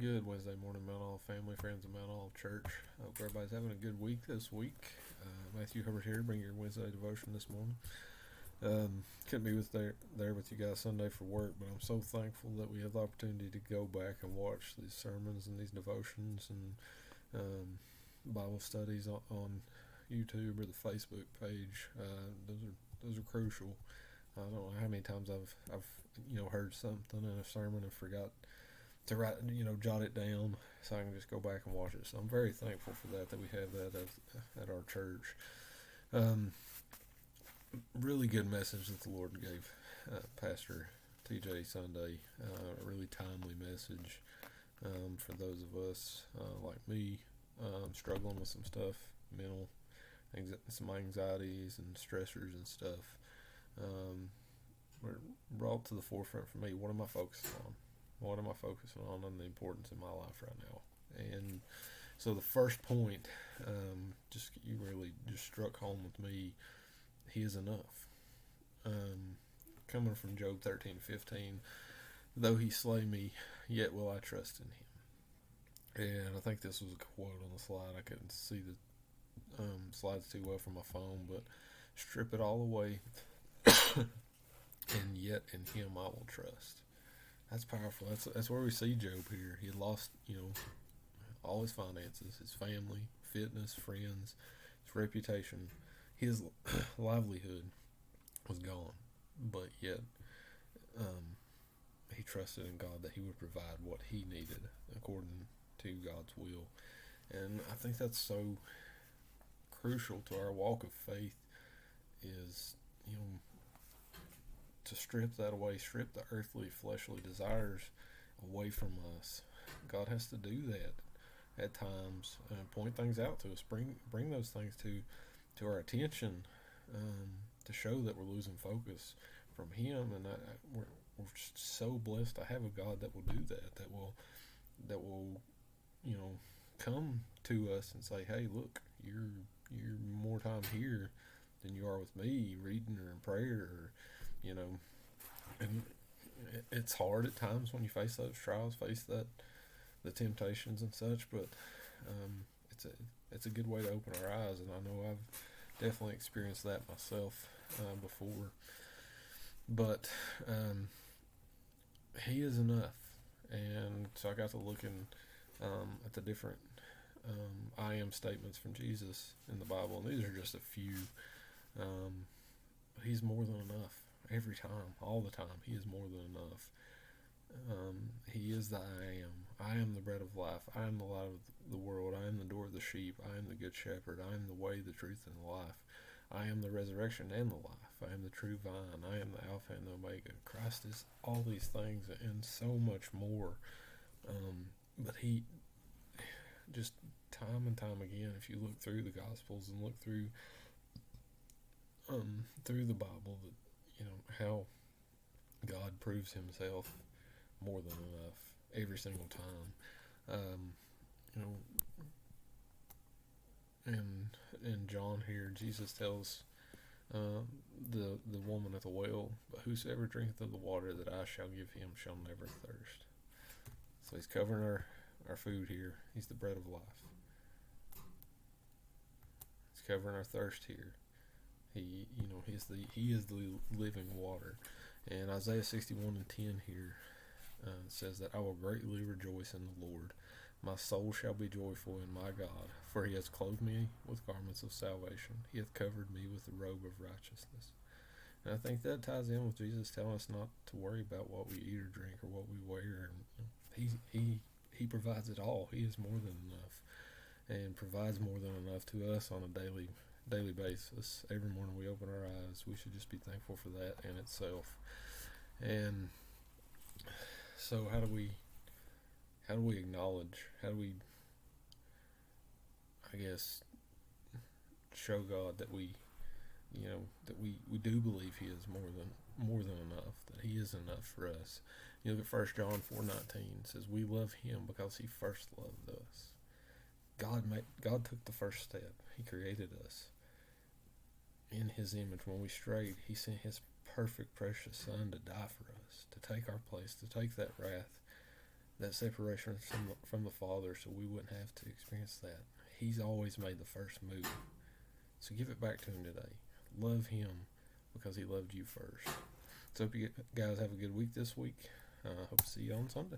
Good Wednesday morning, Mount Olive family, friends of Mount Olive Church. I hope everybody's having a good week this week. Matthew Hubbard here, bring your Wednesday devotion this morning. Couldn't be there with you guys Sunday for work, but I'm so thankful that we have the opportunity to go back and watch these sermons and these devotions and Bible studies on YouTube or the Facebook page. Those are crucial. I don't know how many times I've heard something in a sermon and forgot to write, jot it down so I can just go back and watch it. So I'm very thankful for that we have that at our church. Really good message that the Lord gave Pastor TJ Sunday. A really timely message for those of us like me struggling with some stuff, some anxieties and stressors and stuff. Were brought to the forefront for me. What am I focusing on? What am I focusing on and the importance in my life right now? And so the first point, you really just struck home with me. He is enough. Coming from Job 13:15, though he slay me, yet will I trust in him. And I think this was a quote on the slide. I couldn't see the slides too well from my phone, but strip it all away, and yet in him I will trust. That's powerful. That's where we see Job here. He had lost, all his finances, his family, fitness, friends, his reputation. His livelihood was gone, but yet he trusted in God that he would provide what he needed according to God's will. And I think that's so crucial to our walk of faith is, to strip that away, strip the earthly, fleshly desires away from us. God has to do that at times, point things out to us, bring those things to our attention, to show that we're losing focus from Him, and we're just so blessed to have a God that will do that will come to us and say, hey, look, you're more time here than you are with me, reading or in prayer, or and it's hard at times when you face those trials, face the temptations and such, but it's a good way to open our eyes, and I know I've definitely experienced that myself before. But He is enough, and so I got to looking at the different I am statements from Jesus in the Bible, and these are just a few. He's more than enough. Every time, all the time, He is more than enough. He is the I am. I am the bread of life. I am the light of the world. I am the door of the sheep. I am the good shepherd. I am the way, the truth, and the life. I am the resurrection and the life. I am the true vine. I am the Alpha and the Omega. Christ is all these things and so much more. But He, just time and time again, if you look through the Gospels and look through the Bible, that how God proves Himself more than enough every single time. In John here, Jesus tells the woman at the well, "But whosoever drinketh of the water that I shall give him shall never thirst." So He's covering our food here. He's the bread of life. He's covering our thirst here. He is the living water. And Isaiah 61:10 here says that I will greatly rejoice in the Lord. My soul shall be joyful in my God, for He has clothed me with garments of salvation. He hath covered me with the robe of righteousness. And I think that ties in with Jesus telling us not to worry about what we eat or drink or what we wear. And He provides it all. He is more than enough, and provides more than enough to us on a daily basis. Every morning we open our eyes, we should just be thankful for that in itself. And so how do we acknowledge, how do we, I guess, show God that we do believe He is more than enough, that He is enough for us. You look at 1 John 4:19, says we love Him because He first loved us. God took the first step. He created us in His image. When we strayed, He sent His perfect, precious Son to die for us, to take our place, to take that wrath that separation from the Father, so we wouldn't have to experience that. He's always made the first move. So give it back to him today. Love him because he loved you first. So hope you guys have a good week this week. Hope to see you on Sunday.